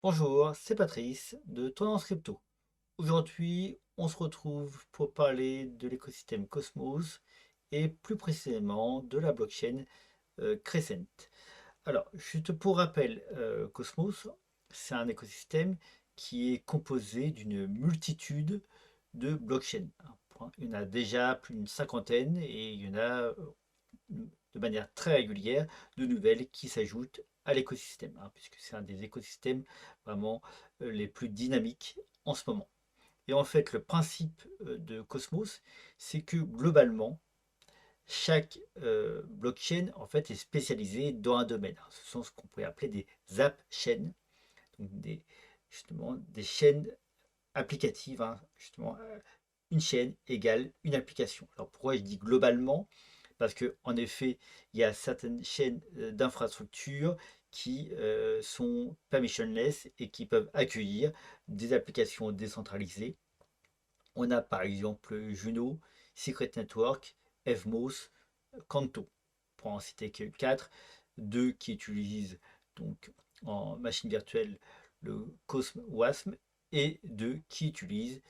Bonjour, c'est Patrice de Tendance Crypto. Aujourd'hui, on se retrouve pour parler de l'écosystème Cosmos et plus précisément de la blockchain Crescent. Alors, juste pour rappel, Cosmos, c'est un écosystème qui est composé d'une multitude de blockchains. Il y en a déjà plus d'une cinquantaine et il y en a de manière très régulière de nouvelles qui s'ajoutent à l'écosystème, puisque c'est un des écosystèmes vraiment les plus dynamiques en ce moment. Et en fait, le principe de Cosmos, c'est que globalement, chaque blockchain en fait est spécialisé dans un domaine. Ce sont ce qu'on pourrait appeler des app chains, donc justement des chaînes applicatives. Justement, une chaîne égale une application. Alors pourquoi je dis globalement? Parce que en effet, il y a certaines chaînes d'infrastructures qui sont permissionless et qui peuvent accueillir des applications décentralisées. On a par exemple Juno, Secret Network, Evmos, Canto, pour en citer que 4, deux qui utilisent donc en machine virtuelle le Cosm WASM et deux qui utilisent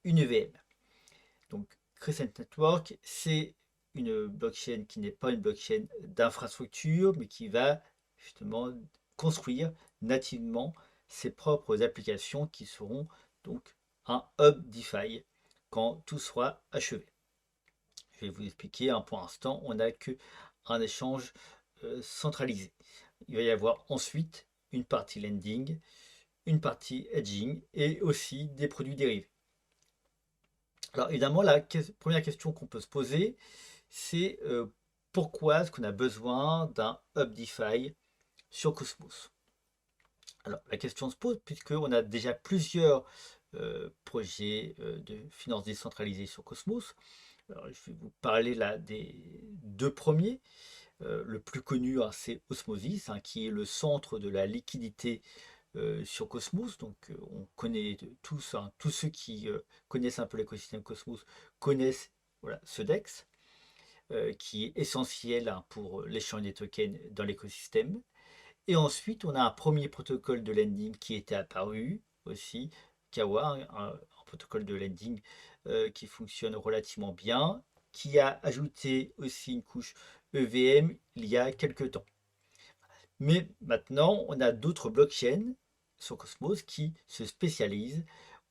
une EVM. Donc Crescent Network, c'est une blockchain qui n'est pas une blockchain d'infrastructure, mais qui va justement construire nativement ses propres applications qui seront donc un hub DeFi quand tout sera achevé. Je vais vous expliquer, pour l'instant, on n'a qu'un échange centralisé. Il va y avoir ensuite une partie lending, une partie hedging et aussi des produits dérivés. Alors évidemment, la première question qu'on peut se poser, c'est pourquoi est-ce qu'on a besoin d'un hub DeFi sur Cosmos? Alors la question se pose puisqu'on a déjà plusieurs projets de finances décentralisées sur Cosmos. Alors, je vais vous parler là des deux premiers. Le plus connu, c'est Osmosis, qui est le centre de la liquidité sur Cosmos. Donc, on connaît tous, tous ceux qui connaissent un peu l'écosystème Cosmos connaissent voilà, ce DEX, qui est essentiel pour l'échange des tokens dans l'écosystème. Et ensuite, on a un premier protocole de lending qui était apparu aussi, Kawa, un protocole de lending qui fonctionne relativement bien, qui a ajouté aussi une couche EVM il y a quelques temps. Mais maintenant, on a d'autres blockchains sur Cosmos qui se spécialisent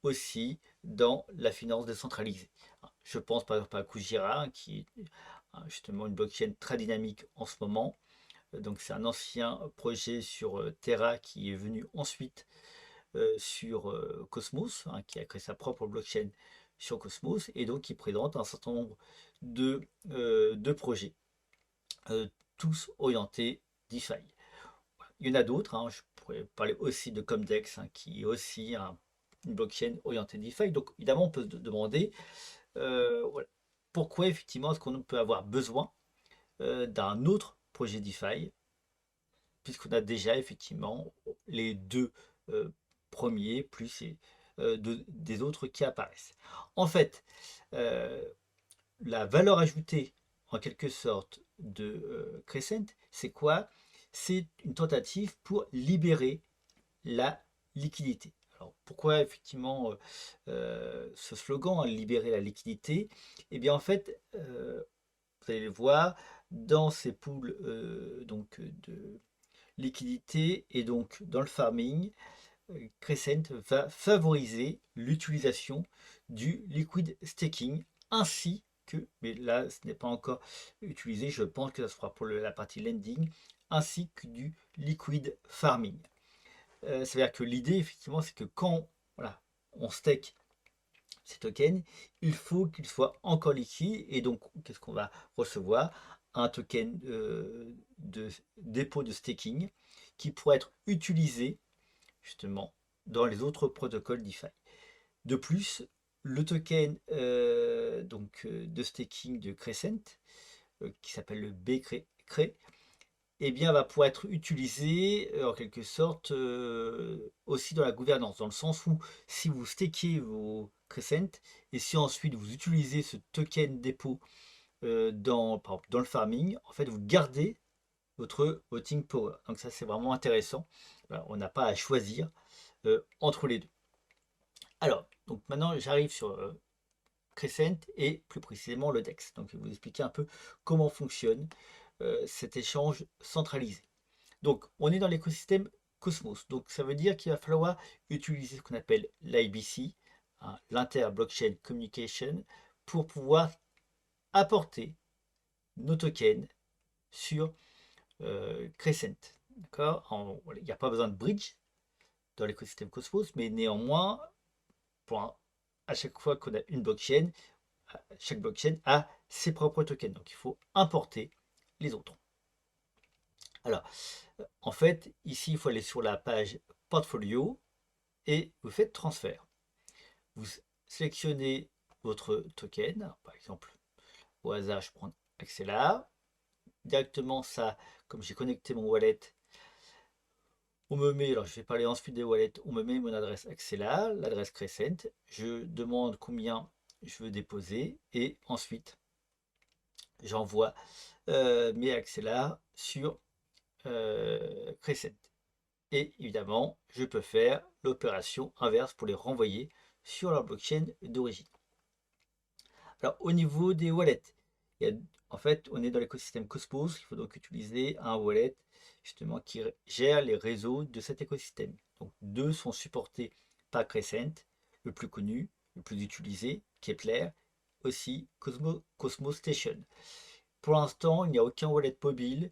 aussi dans la finance décentralisée. Je pense par exemple à Kujira, qui est justement une blockchain très dynamique en ce moment. Donc c'est un ancien projet sur Terra qui est venu ensuite sur Cosmos, qui a créé sa propre blockchain sur Cosmos, et donc qui présente un certain nombre de projets, tous orientés DeFi. Il y en a d'autres, je pourrais parler aussi de Comdex, qui est aussi une blockchain orientée DeFi. Donc évidemment, on peut se demander voilà, pourquoi effectivement est-ce qu'on peut avoir besoin d'un autre projet DeFi, puisqu'on a déjà effectivement les deux euh, premiers, plus des autres qui apparaissent. En fait, euh, la valeur ajoutée, en quelque sorte, de Crescent, c'est quoi? C'est une tentative pour libérer la liquidité. Alors pourquoi effectivement ce slogan, libérer la liquidité? Eh bien en fait, vous allez le voir, dans ces pools donc, de liquidité et donc dans le farming, Crescent va favoriser l'utilisation du liquid staking ainsi que, mais là ce n'est pas encore utilisé, je pense que ça se fera pour la partie lending, ainsi que du liquid farming. C'est-à-dire que l'idée effectivement c'est que quand voilà, on stake ces tokens, il faut qu'ils soient encore liquides et donc qu'est-ce qu'on va recevoir? Un token de dépôt de staking qui pourrait être utilisé justement dans les autres protocoles DeFi. De plus, le token de staking de Crescent, qui s'appelle le BCRE, eh bien, va pouvoir être utilisé en quelque sorte aussi dans la gouvernance, dans le sens où si vous stakez vos Crescent et si ensuite vous utilisez ce token dépôt dans, par exemple, dans le farming, en fait, vous gardez votre voting power. Donc ça, c'est vraiment intéressant. Voilà, on n'a pas à choisir entre les deux. Alors, donc maintenant, j'arrive sur Crescent et plus précisément le DEX. Donc, je vais vous expliquer un peu comment fonctionne cet échange centralisé. Donc, on est dans l'écosystème Cosmos. Donc, ça veut dire qu'il va falloir utiliser ce qu'on appelle l'IBC, hein, l'Inter-Blockchain Communication, pour pouvoir apporter nos tokens sur Crescent. D'accord. Il n'y a pas besoin de bridge dans l'écosystème Cosmos, mais néanmoins, à chaque fois qu'on a une blockchain, chaque blockchain a ses propres tokens. Donc, il faut importer les autres. Alors, en fait, ici, il faut aller sur la page portfolio et vous faites transfert. Vous sélectionnez votre token, par exemple, au hasard, je prends Axelar. Directement, ça, comme j'ai connecté mon wallet, on me met, alors je vais parler ensuite des wallets, on me met mon adresse Axelar, l'adresse Crescent. Je demande combien je veux déposer et ensuite, j'envoie mes Axelar sur Crescent. Et évidemment, je peux faire l'opération inverse pour les renvoyer sur leur blockchain d'origine. Alors, au niveau des wallets, en fait, on est dans l'écosystème Cosmos. Il faut donc utiliser un wallet justement qui gère les réseaux de cet écosystème. Donc, deux sont supportés par Crescent, le plus connu, le plus utilisé, Kepler, aussi Cosmos Station. Pour l'instant, il n'y a aucun wallet mobile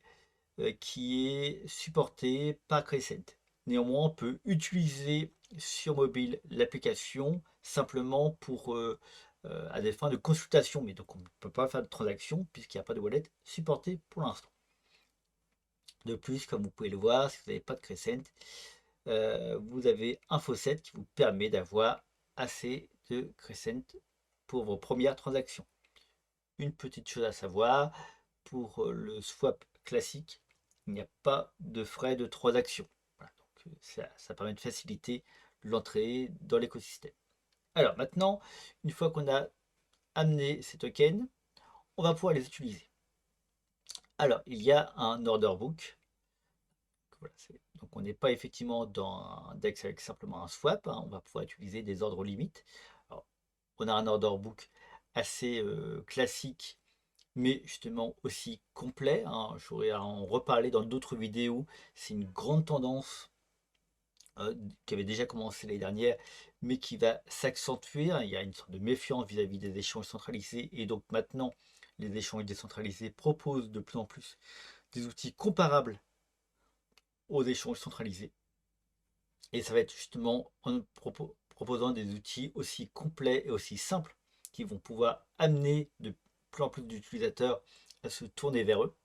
qui est supporté par Crescent. Néanmoins, on peut utiliser sur mobile l'application simplement pour à des fins de consultation, mais donc on ne peut pas faire de transaction puisqu'il n'y a pas de wallet supporté pour l'instant. De plus, comme vous pouvez le voir, si vous n'avez pas de Crescent, vous avez un faucet qui vous permet d'avoir assez de Crescent pour vos premières transactions. Une petite chose à savoir, pour le swap classique, il n'y a pas de frais de transaction. Voilà, donc ça permet de faciliter l'entrée dans l'écosystème. Alors maintenant, une fois qu'on a amené ces tokens, on va pouvoir les utiliser. Alors, il y a un order book. Voilà, donc on n'est pas effectivement dans un DEX avec simplement un swap, hein, on va pouvoir utiliser des ordres limites. Alors, on a un order book assez classique mais justement aussi complet, hein. J'aurais à en reparler dans d'autres vidéos. C'est une grande tendance qui avait déjà commencé l'année dernière, mais qui va s'accentuer, hein. Il y a une sorte de méfiance vis-à-vis des échanges centralisés, et donc maintenant, les échanges décentralisés proposent de plus en plus des outils comparables aux échanges centralisés. Et ça va être justement en proposant des outils aussi complets et aussi simples qui vont pouvoir amener de plus en plus d'utilisateurs à se tourner vers eux.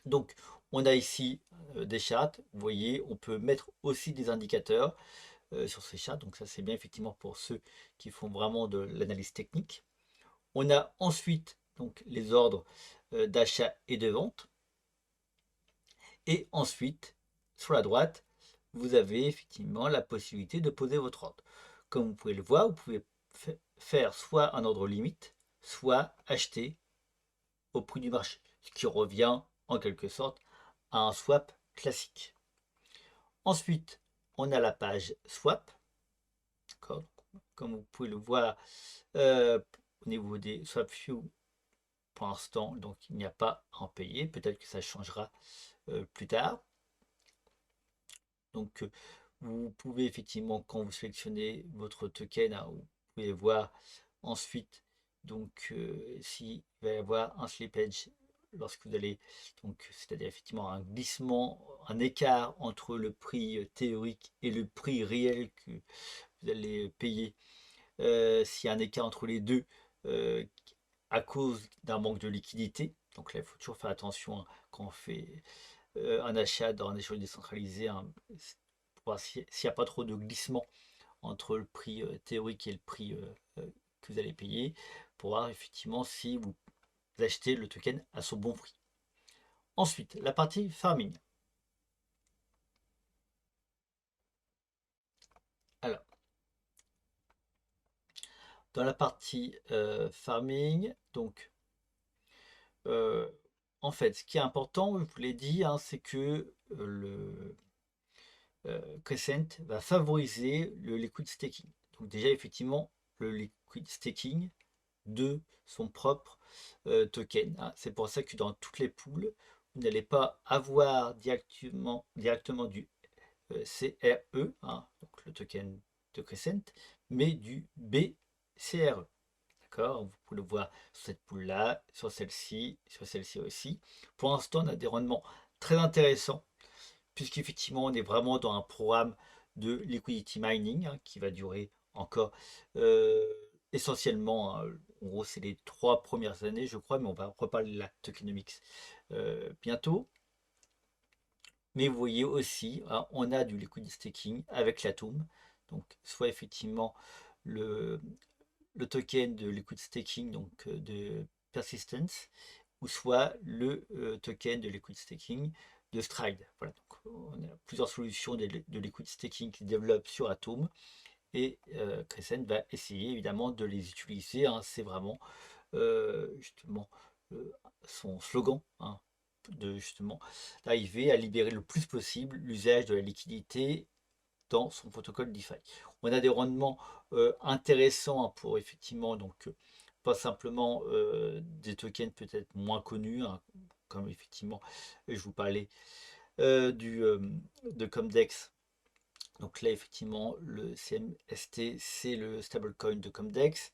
Donc, on a ici des charts. Vous voyez, on peut mettre aussi des indicateurs sur ces charts. Donc, ça, c'est bien effectivement pour ceux qui font vraiment de l'analyse technique. On a ensuite donc, les ordres d'achat et de vente. Et ensuite, sur la droite, vous avez effectivement la possibilité de poser votre ordre. Comme vous pouvez le voir, vous pouvez faire soit un ordre limite, soit acheter au prix du marché, ce qui revient en quelque sorte à un swap classique. Ensuite, on a la page swap. Comme vous pouvez le voir au niveau des swap few, pour l'instant, donc il n'y a pas à en payer. Peut-être que ça changera plus tard. Donc, vous pouvez effectivement, quand vous sélectionnez votre token, hein, vous pouvez voir ensuite donc s'il va y avoir un slippage lorsque vous allez, donc c'est-à-dire effectivement un glissement, un écart entre le prix théorique et le prix réel que vous allez payer. S'il y a un écart entre les deux euh, à cause d'un manque de liquidité, donc là il faut toujours faire attention, hein, quand on fait un achat dans un échange décentralisé, hein, pour voir s'il n'y a pas trop de glissement entre le prix théorique et le prix que vous allez payer, pour voir effectivement si vous achetez le token à son bon prix. Ensuite, la partie farming. Alors, dans la partie farming, donc en fait, ce qui est important, je vous l'ai dit, hein, c'est que le Crescent va favoriser le liquid staking. Donc déjà, effectivement, le liquid staking de son propre token, hein. C'est pour ça que dans toutes les pools, vous n'allez pas avoir directement du CRE, hein, donc le token de Crescent, mais du BCRE. D'accord? Vous pouvez le voir sur cette pool-là, sur celle-ci aussi. Pour l'instant, on a des rendements très intéressants, puisqu'effectivement, on est vraiment dans un programme de liquidity mining, hein, qui va durer encore euh, essentiellement, hein, en gros, c'est les 3 premières années, je crois, mais on va reparler de la tokenomics bientôt. Mais vous voyez aussi, hein, on a du liquid staking avec l'Atom. Donc, soit effectivement le, le token de liquid staking, donc de persistence, ou soit le token de liquid staking de Stride. Voilà, donc on a plusieurs solutions de liquid staking qui se développent sur Atom, et Crescent va essayer évidemment de les utiliser, hein. C'est vraiment justement euh, son slogan, hein, de justement d'arriver à libérer le plus possible l'usage de la liquidité dans son protocole DeFi. On a des rendements intéressants, hein, pour effectivement, donc pas simplement des tokens peut-être moins connus, hein, comme effectivement je vous parlais de Comdex. Donc là effectivement le CMST c'est le stablecoin de Comdex,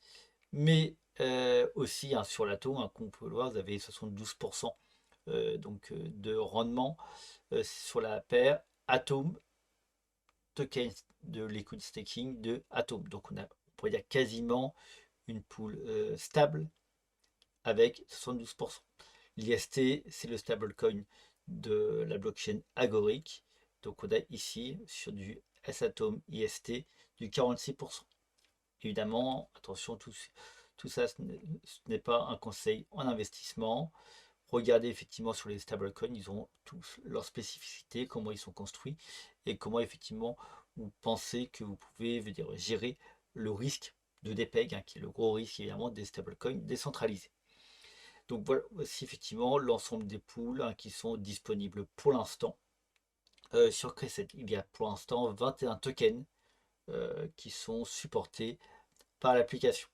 mais aussi, hein, sur l'Atom, hein, comme vous pouvez le voir, vous avez 72% de rendement sur la paire Atom token de liquid staking de Atom. Donc on pourrait dire quasiment une pool stable avec 72%. L'IST, c'est le stablecoin de la blockchain Agoric. Donc on a ici sur du S-Atom IST du 46%. Évidemment, attention, tout ça, ce n'est pas un conseil en investissement. Regardez effectivement sur les stablecoins, ils ont tous leurs spécificités, comment ils sont construits et comment effectivement vous pensez que vous pouvez, gérer le risque de dépeg, hein, qui est le gros risque évidemment des stablecoins décentralisés. Donc voilà, voici effectivement l'ensemble des pools, hein, qui sont disponibles pour l'instant sur Crescent. Il y a pour l'instant 21 tokens qui sont supportés par l'application.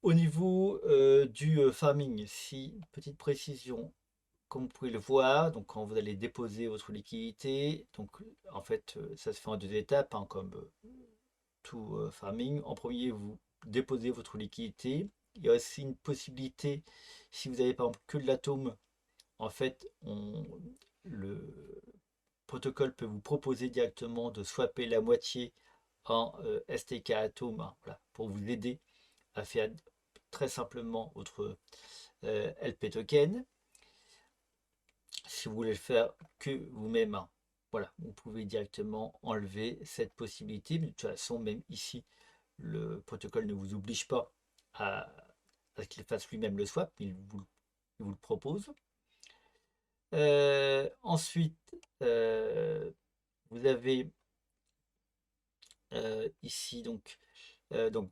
Au niveau du farming, si petite précision, comme vous pouvez le voir, donc quand vous allez déposer votre liquidité, donc en fait ça se fait en 2 étapes, hein, comme tout farming. En premier, vous déposez votre liquidité. Il y a aussi une possibilité, si vous avez par exemple que de l'atome, en fait le protocole peut vous proposer directement de swapper la moitié en STK Atom, hein, voilà, pour vous aider à faire très simplement votre LP token. Si vous voulez le faire que vous-même, hein, voilà, vous pouvez directement enlever cette possibilité. Mais de toute façon, même ici, le protocole ne vous oblige pas à ce qu'il fasse lui-même le swap, il vous le propose. Ensuite, vous avez ici donc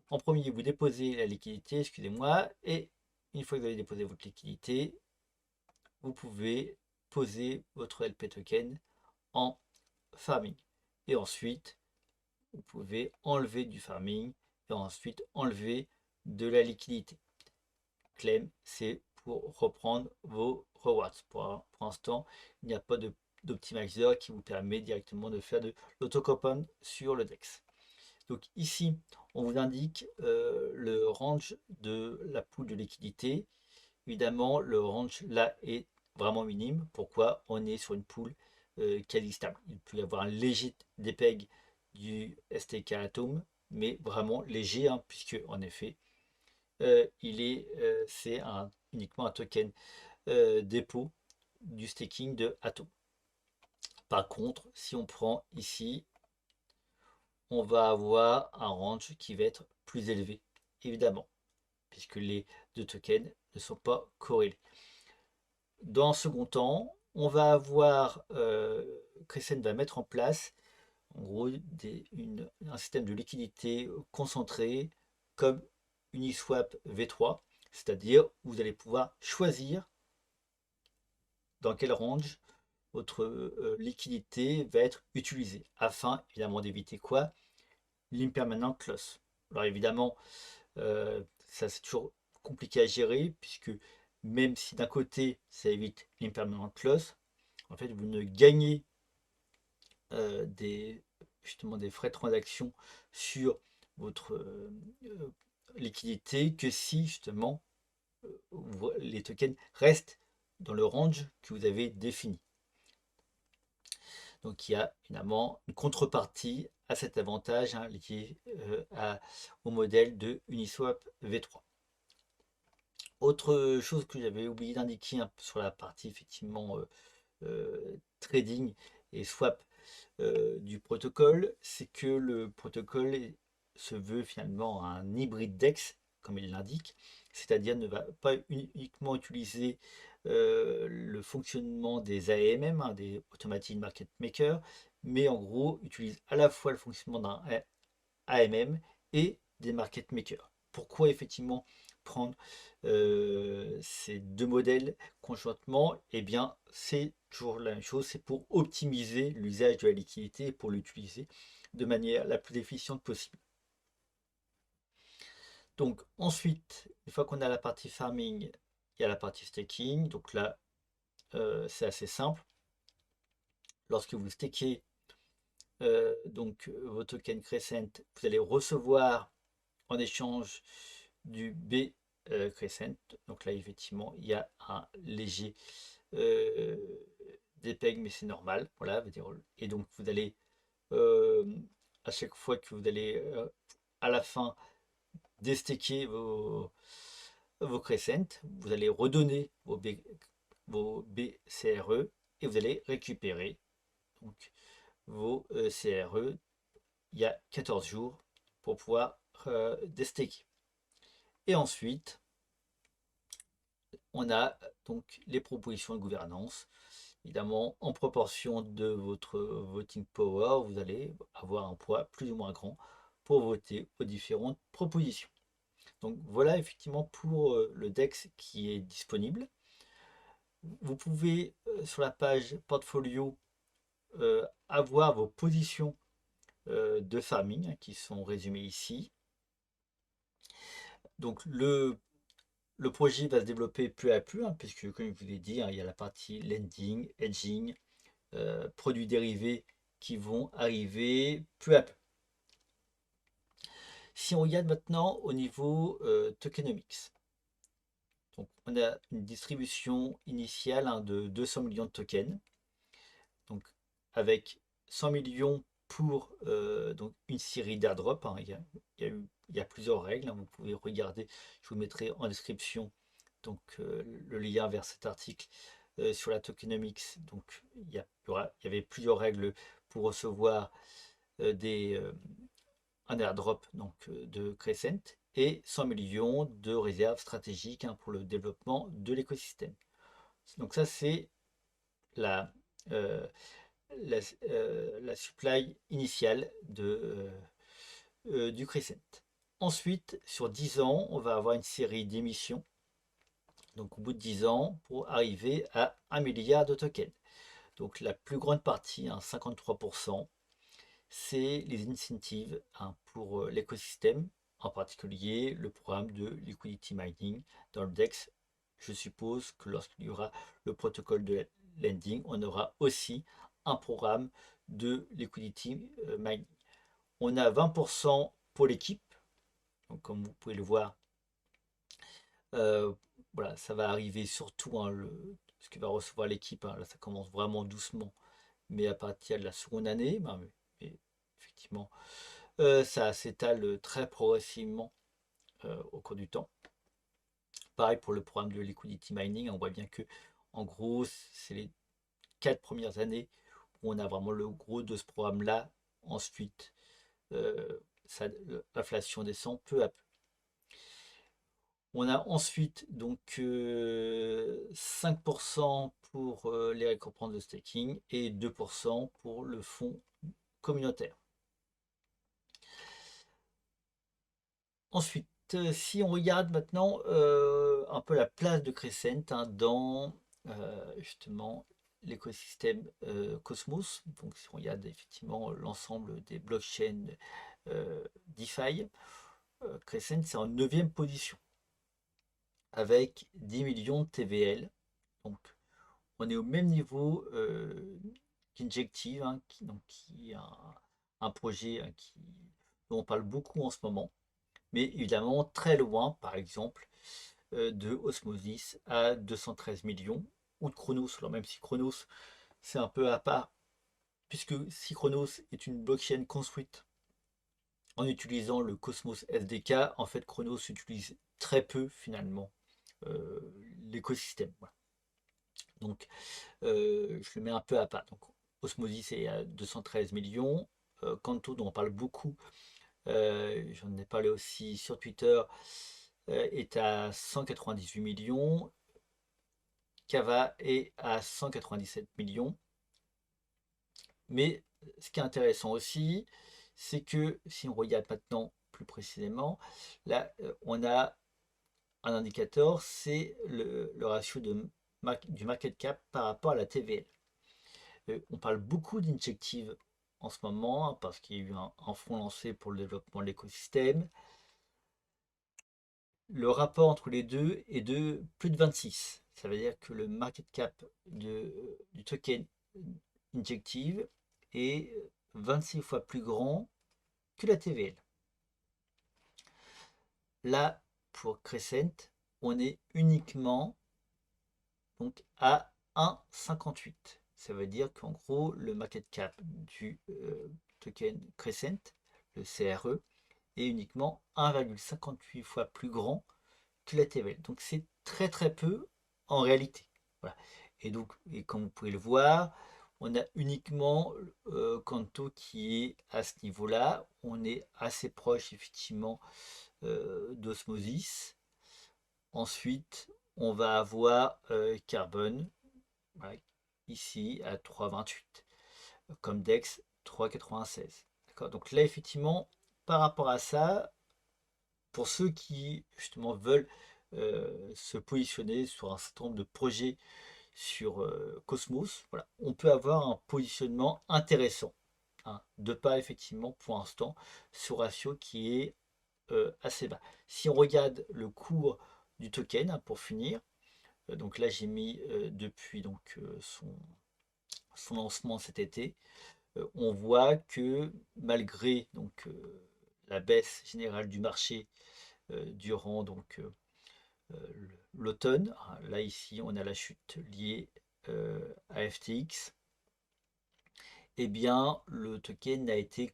en premier vous déposez la liquidité, excusez-moi, et une fois que vous avez déposé votre liquidité, vous pouvez poser votre LP token en farming. Et ensuite, vous pouvez enlever du farming et ensuite enlever de la liquidité. Claim, c'est pour reprendre vos rewards. Pour l'instant, il n'y a pas d'optimizer qui vous permet directement de faire de l'autocompound sur le DEX. Donc ici, on vous indique le range de la pool de liquidité. Évidemment, le range là est vraiment minime. Pourquoi? On est sur une pool quasi stable. Il peut y avoir un léger dépeg du STK Atom, mais vraiment léger, hein, puisque en effet, c'est uniquement un token dépôt du staking de Atom. Par contre, si on prend ici, on va avoir un range qui va être plus élevé, évidemment, puisque les deux tokens ne sont pas corrélés. Dans un second temps, on va avoir, Crescent va mettre en place en gros un système de liquidité concentré comme Uniswap V3, c'est-à-dire vous allez pouvoir choisir dans quel range votre liquidité va être utilisée, afin évidemment d'éviter quoi? L'impermanent loss. Alors évidemment, ça c'est toujours compliqué à gérer, puisque même si d'un côté ça évite l'impermanent loss, en fait vous ne gagnez justement des frais de transaction sur votre liquidité que si justement les tokens restent dans le range que vous avez défini. Donc il y a évidemment une contrepartie à cet avantage, hein, lié au modèle de Uniswap V3. Autre chose que j'avais oublié d'indiquer un peu sur la partie effectivement trading et swap du protocole, c'est que le protocole se veut finalement un hybride DEX, comme il l'indique, c'est-à-dire ne va pas uniquement utiliser le fonctionnement des AMM, hein, des Automatic Market Maker, mais en gros utilise à la fois le fonctionnement d'un AMM et des market makers. Pourquoi effectivement prendre ces deux modèles conjointement? Eh bien, c'est toujours la même chose, c'est pour optimiser l'usage de la liquidité et pour l'utiliser de manière la plus efficiente possible. Donc ensuite, une fois qu'on a la partie farming, il y a la partie staking. Donc là, c'est assez simple. Lorsque vous stakez vos tokens Crescent, vous allez recevoir en échange du B Crescent. Donc là, effectivement, il y a un léger euh, dépeg, mais c'est normal. Voilà, et donc vous allez, euh, à chaque fois que vous allez à la fin déstaker vos Crescent, vous allez redonner vos BCRE et vous allez récupérer donc, vos CRE il y a 14 jours pour pouvoir déstaker. Et ensuite, on a donc les propositions de gouvernance. Évidemment, en proportion de votre voting power, vous allez avoir un poids plus ou moins grand pour voter aux différentes propositions. Donc voilà effectivement pour le DEX qui est disponible. Vous pouvez sur la page portfolio avoir vos positions de farming, hein, qui sont résumées ici. Donc le projet va se développer peu à peu, hein, puisque comme je vous l'ai dit, hein, il y a la partie lending, hedging, produits dérivés qui vont arriver peu à peu. Si on regarde maintenant au niveau tokenomics, donc on a une distribution initiale, hein, de 200 millions de tokens, donc avec 100 millions pour donc une série d'airdrops, hein. Il y a plusieurs règles, hein, vous pouvez regarder, je vous mettrai en description donc le lien vers cet article sur la tokenomics. Donc il y avait plusieurs règles pour recevoir un airdrop donc, de Crescent et 100 millions de réserves stratégiques, hein, pour le développement de l'écosystème. Donc ça c'est la, euh, la supply initiale du Crescent. Ensuite, sur 10 ans, on va avoir une série d'émissions. Donc au bout de 10 ans, pour arriver à 1 milliard de tokens. Donc la plus grande partie, hein, 53%, c'est les incentives, hein, pour l'écosystème, en particulier le programme de liquidity mining dans le DEX. Je suppose que lorsqu'il y aura le protocole de lending, on aura aussi un programme de liquidity mining. On a 20% pour l'équipe, donc comme vous pouvez le voir, voilà, ça va arriver surtout, hein, ce que va recevoir l'équipe, hein, là ça commence vraiment doucement, mais à partir de la seconde année, ben, mais effectivement, ça s'étale très progressivement au cours du temps. Pareil pour le programme de liquidity mining, on voit bien que en gros c'est les 4 premières années où on a vraiment le gros de ce programme-là. Ensuite, l'inflation descend peu à peu. On a ensuite donc 5% pour les récompenses de staking et 2% pour le fonds communautaire. Ensuite, si on regarde maintenant un peu la place de Crescent, hein, dans justement l'écosystème Cosmos. Donc si on regarde effectivement l'ensemble des blockchains DeFi, Crescent c'est en 9e position avec 10 millions de TVL. Donc on est au même niveau qu'Injective, hein, qui est un projet dont on parle beaucoup en ce moment, mais évidemment très loin, par exemple, de Osmosis à 213 millions, ou de Chronos. Alors même si Chronos, c'est un peu à part, puisque si Chronos est une blockchain construite en utilisant le Cosmos SDK, en fait Chronos utilise très peu finalement euh, l'écosystème. Voilà. Donc je le mets un peu à part. Donc Osmosis est à 213 millions. Canto, dont on parle beaucoup, j'en ai parlé aussi sur Twitter, est à 198 millions. Cava est à 197 millions. Mais ce qui est intéressant aussi, c'est que si on regarde maintenant plus précisément, là, on a un indicateur, c'est le ratio du market cap par rapport à la TVL. On parle beaucoup d'injective en ce moment, hein, parce qu'il y a eu un fonds lancé pour le développement de l'écosystème. Le rapport entre les deux est de plus de 26. Ça veut dire que le market cap du token injective est 26 fois plus grand que la TVL. Là, pour Crescent, on est uniquement donc à 1,58. Ça veut dire qu'en gros, le market cap du token Crescent, le CRE, est uniquement 1,58 fois plus grand que la TVL. Donc c'est très très peu en réalité. Voilà. Et donc, et comme vous pouvez le voir, on a uniquement Kanto qui est à ce niveau-là. On est assez proche effectivement d'Osmosis. Ensuite, on va avoir Carbone, voilà, ici à 3,28. Comme Dex, 3,96. D'accord. Donc là, effectivement, par rapport à ça, pour ceux qui justement veulent se positionner sur un certain nombre de projets sur Cosmos, voilà, on peut avoir un positionnement intéressant, hein, de pas effectivement pour l'instant ce ratio qui est assez bas. Si on regarde le cours du token, hein, pour finir, donc là j'ai mis depuis donc son lancement cet été, on voit que malgré donc la baisse générale du marché durant donc l'automne, là ici on a la chute liée à FTX, eh bien le token n'a été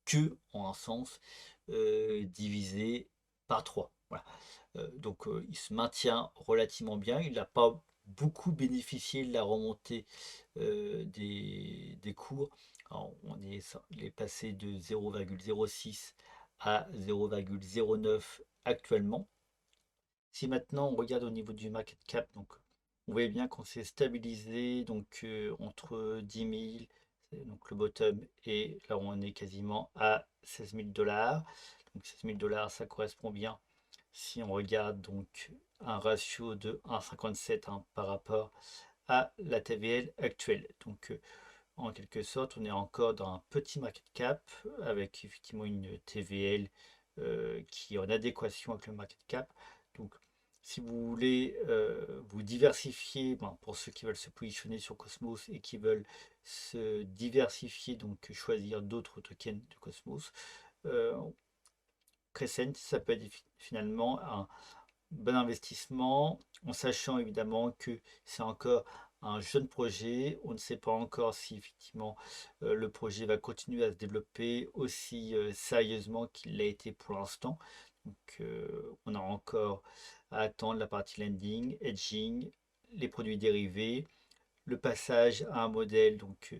que en un sens divisé par 3. Voilà. Donc il se maintient relativement bien. Il n'a pas beaucoup bénéficié de la remontée des cours. Alors, il est passé de 0,06 à 0,09 actuellement. Si maintenant on regarde au niveau du market cap, donc on voit bien qu'on s'est stabilisé donc entre 10 000, donc le bottom, et là on est quasiment à 16 000 $. Donc 16 000 $, ça correspond bien si on regarde donc un ratio de 1,57, hein, par rapport à la TVL actuelle. Donc en quelque sorte, on est encore dans un petit market cap avec effectivement une TVL qui est en adéquation avec le market cap. Donc si vous voulez vous diversifier, ben, pour ceux qui veulent se positionner sur Cosmos et qui veulent se diversifier, donc choisir d'autres tokens de Cosmos, euh, Crescent, ça peut être finalement un bon investissement, en sachant évidemment que c'est encore un jeune projet. On ne sait pas encore si effectivement le projet va continuer à se développer aussi sérieusement qu'il l'a été pour l'instant. Donc on a encore à attendre la partie lending, hedging, les produits dérivés, le passage à un modèle donc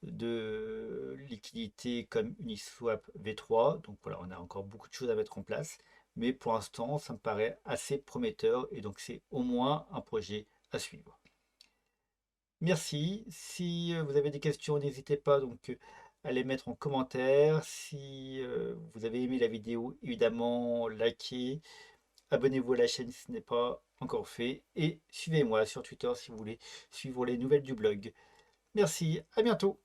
de liquidité comme Uniswap V3. Donc voilà, on a encore beaucoup de choses à mettre en place. Mais pour l'instant, ça me paraît assez prometteur et donc c'est au moins un projet à suivre. Merci. Si vous avez des questions, n'hésitez pas donc à les mettre en commentaire. Si vous avez aimé la vidéo, évidemment, likez, abonnez-vous à la chaîne si ce n'est pas encore fait, et suivez-moi sur Twitter si vous voulez suivre les nouvelles du blog. Merci, à bientôt!